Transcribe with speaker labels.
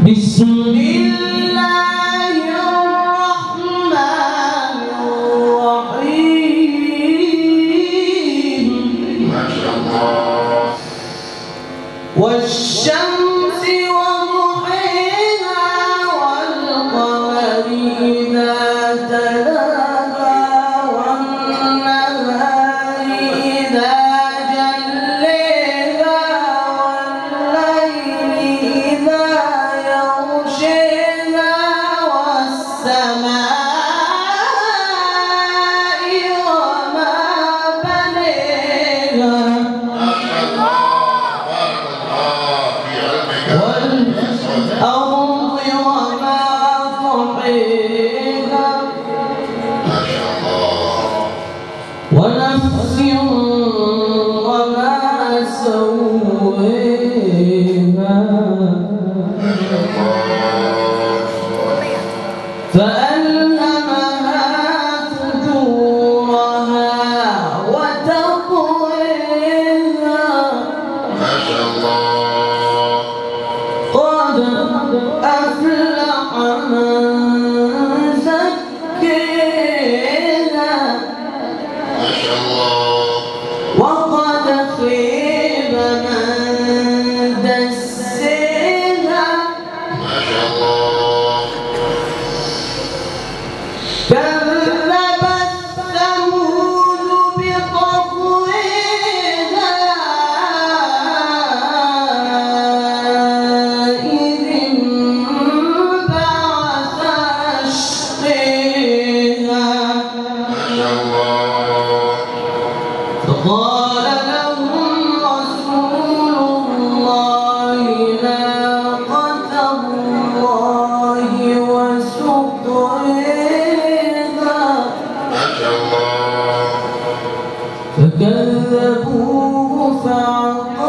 Speaker 1: بسم الله الرحمن الرحيم.
Speaker 2: ما شاء الله.
Speaker 1: والشمس وضحيها والقمر إذا تلاها والنهار إذا جليها والليل إذا يغشيها والسماء وما بنيها.
Speaker 2: ما شاء الله. بارك الله في علمك.
Speaker 1: والأرض وما طحيها.
Speaker 2: ما شاء الله.
Speaker 1: ونفس وما سويها.
Speaker 2: ما شاء الله.
Speaker 1: فألهمها فجورها وتقواها.
Speaker 2: ما شاء الله.
Speaker 1: قد أفلح من زكاها
Speaker 2: ما شاء الله.
Speaker 1: وقد خيب من دساها.
Speaker 2: ما شاء الله.
Speaker 1: كذبت ثمود بطغواها إذ انبعث أشقاها.
Speaker 2: ما شاء الله.
Speaker 1: فقال لهم رسول الله ناقة الله وسقياها.
Speaker 2: ما شاء الله.
Speaker 1: فكذبوه فعقروها